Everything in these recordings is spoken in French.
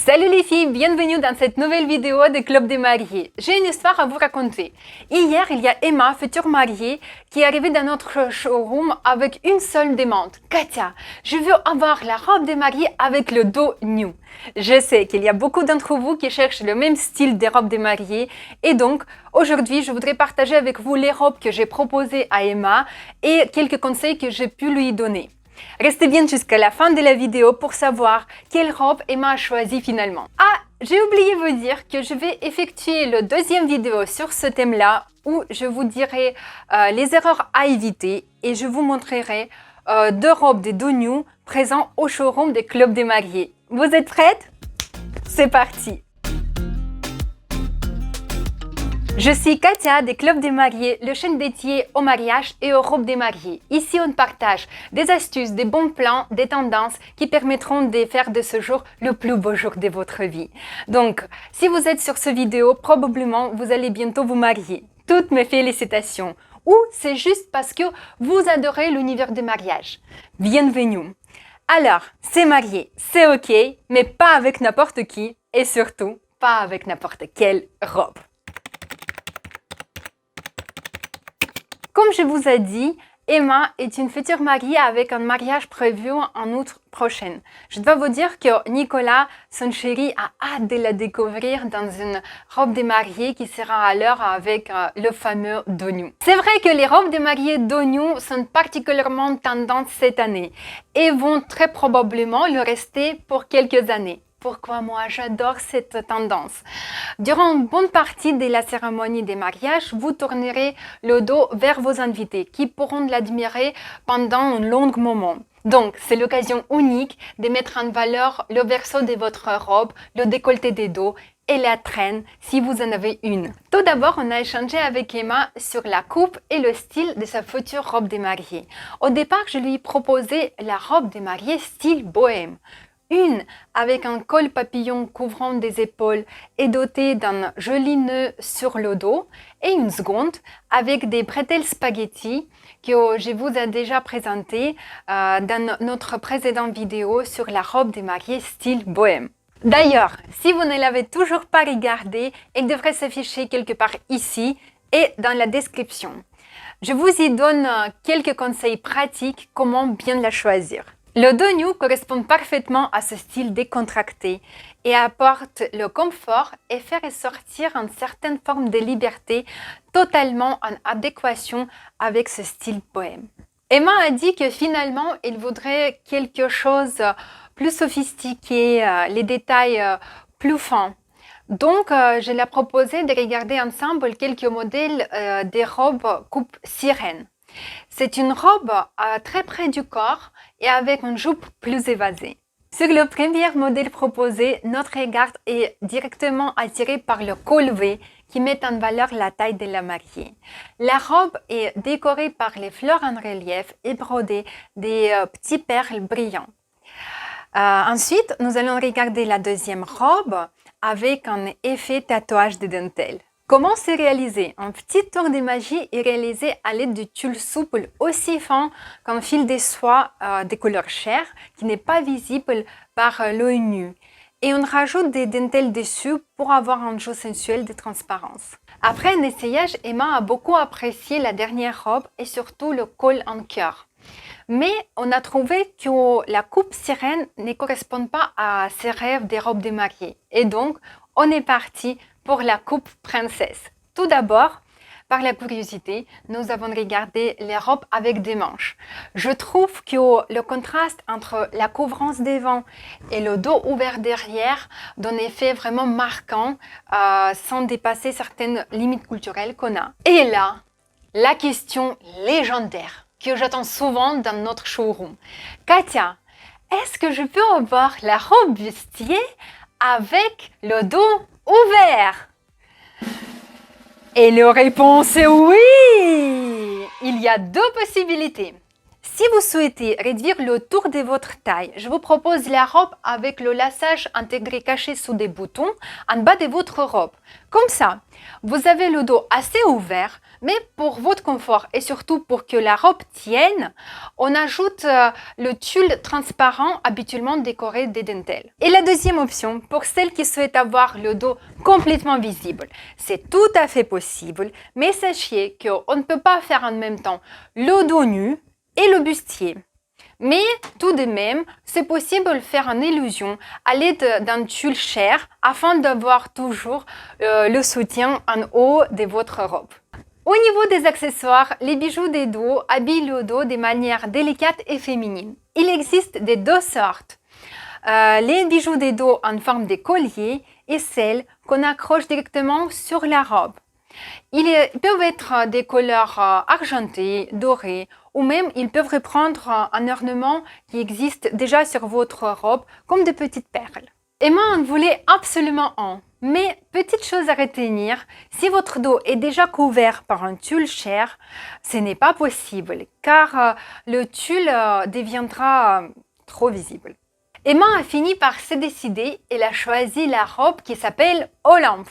Salut les filles, bienvenue dans cette nouvelle vidéo de Club des mariés. J'ai une histoire à vous raconter. Hier, il y a Emma, future mariée, qui est arrivée dans notre showroom avec une seule demande. Katia, je veux avoir la robe des mariés avec le dos nu. Je sais qu'il y a beaucoup d'entre vous qui cherchent le même style des robes des mariés et donc aujourd'hui, je voudrais partager avec vous les robes que j'ai proposées à Emma et quelques conseils que j'ai pu lui donner. Restez bien jusqu'à la fin de la vidéo pour savoir quelle robe Emma a choisi finalement. Ah, j'ai oublié de vous dire que je vais effectuer le deuxième vidéo sur ce thème-là où je vous dirai les erreurs à éviter et je vous montrerai deux robes de dos nus présents au showroom des clubs des mariés. Vous êtes prêtes? C'est parti! Je suis Katia des Clubs des mariés, le chaîne dédié au mariage et aux robes des mariés. Ici, on partage des astuces, des bons plans, des tendances qui permettront de faire de ce jour le plus beau jour de votre vie. Donc, si vous êtes sur cette vidéo, probablement vous allez bientôt vous marier. Toutes mes félicitations. Ou c'est juste parce que vous adorez l'univers des mariages. Bienvenue. Alors, c'est marié, c'est ok, mais pas avec n'importe qui et surtout pas avec n'importe quelle robe. Comme je vous ai dit, Emma est une future mariée avec un mariage prévu en août prochain. Je dois vous dire que Nicolas, son chéri, a hâte de la découvrir dans une robe de mariée qui sera à l'heure avec le fameux dos nu. C'est vrai que les robes de mariée dos nu sont particulièrement tendance cette année et vont très probablement le rester pour quelques années. Pourquoi moi j'adore cette tendance. Durant une bonne partie de la cérémonie des mariages, vous tournerez le dos vers vos invités qui pourront l'admirer pendant un long moment. Donc, c'est l'occasion unique de mettre en valeur le verso de votre robe, le décolleté des dos et la traîne si vous en avez une. Tout d'abord, on a échangé avec Emma sur la coupe et le style de sa future robe de mariée. Au départ, je lui ai proposé la robe de mariée style bohème. Une avec un col papillon couvrant des épaules et dotée d'un joli nœud sur le dos et une seconde avec des bretelles spaghetti que je vous ai déjà présenté dans notre précédente vidéo sur la robe des mariés style bohème. D'ailleurs, si vous ne l'avez toujours pas regardé, elle devrait s'afficher quelque part ici et dans la description. Je vous y donne quelques conseils pratiques comment bien la choisir. Le dos nu correspond parfaitement à ce style décontracté et apporte le confort et fait ressortir une certaine forme de liberté totalement en adéquation avec ce style bohème. Emma a dit que finalement, il voudrait quelque chose de plus sophistiqué, les détails plus fins. Donc, je l'ai proposé de regarder ensemble quelques modèles des robes coupe sirène. C'est une robe très près du corps et avec une jupe plus évasée. Sur le premier modèle proposé, notre regard est directement attiré par le col V qui met en valeur la taille de la mariée. La robe est décorée par les fleurs en relief et brodée des petits perles brillants. Ensuite, nous allons regarder la deuxième robe avec un effet tatouage de dentelle. Comment se réaliser? Un petit tour de magie est réalisé à l'aide de tulle souple aussi fin qu'un fil de soie de couleur chair qui n'est pas visible par l'œil nu. Et on rajoute des dentelles dessus pour avoir un jeu sensuel de transparence. Après un essayage, Emma a beaucoup apprécié la dernière robe et surtout le col en cœur. Mais on a trouvé que la coupe sirène ne correspond pas à ses rêves des robes de mariée. Et donc, on est parti pour la coupe princesse. Tout d'abord, par la curiosité, nous avons regardé les robes avec des manches. Je trouve que le contraste entre la couvrance devant et le dos ouvert derrière donne un effet vraiment marquant sans dépasser certaines limites culturelles qu'on a. Et là, la question légendaire que j'attends souvent dans notre showroom. Katia, est-ce que je peux avoir la robe bustier avec le dos ouvert? Et la réponse est oui! Il y a deux possibilités. Si vous souhaitez réduire le tour de votre taille, je vous propose la robe avec le laçage intégré caché sous des boutons en bas de votre robe. Comme ça, vous avez le dos assez ouvert, mais pour votre confort et surtout pour que la robe tienne, on ajoute le tulle transparent habituellement décoré de dentelles. Et la deuxième option, pour celles qui souhaitent avoir le dos complètement visible, c'est tout à fait possible, mais sachez qu'on ne peut pas faire en même temps le dos nu et le bustier. Mais tout de même, c'est possible de faire en illusion à l'aide d'un tulle cher afin d'avoir toujours le soutien en haut de votre robe. Au niveau des accessoires, les bijoux des dos habillent le dos de manière délicate et féminine. Il existe de deux sortes. Les bijoux des dos en forme de collier et celles qu'on accroche directement sur la robe. Ils peuvent être des couleurs argentées, dorées, ou même ils peuvent reprendre un ornement qui existe déjà sur votre robe, comme des petites perles. Emma en voulait absolument un, mais petite chose à retenir, si votre dos est déjà couvert par un tulle cher, ce n'est pas possible, car le tulle deviendra trop visible. Emma a fini par se décider, elle a choisi la robe qui s'appelle Olympe.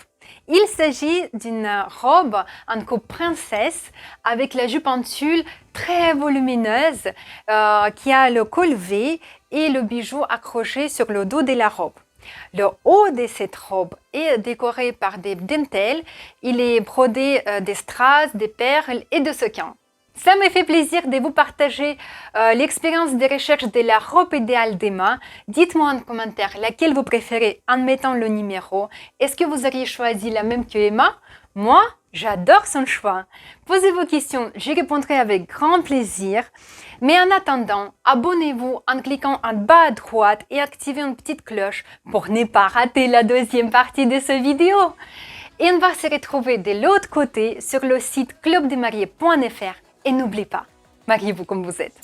Il s'agit d'une robe en coupe princesse avec la jupe en tulle très volumineuse qui a le col V et le bijou accroché sur le dos de la robe. Le haut de cette robe est décoré par des dentelles, il est brodé de strass, de perles et de sequins. Ça me fait plaisir de vous partager l'expérience de recherche de la robe idéale d'Emma. Dites-moi en commentaire laquelle vous préférez en mettant le numéro. Est-ce que vous auriez choisi la même que Emma? Moi, j'adore son choix. Posez vos questions, j'y répondrai avec grand plaisir. Mais en attendant, abonnez-vous en cliquant en bas à droite et activez une petite cloche pour ne pas rater la deuxième partie de cette vidéo. Et on va se retrouver de l'autre côté sur le site clubdemariés.fr. Et n'oubliez pas, mariez-vous comme vous êtes.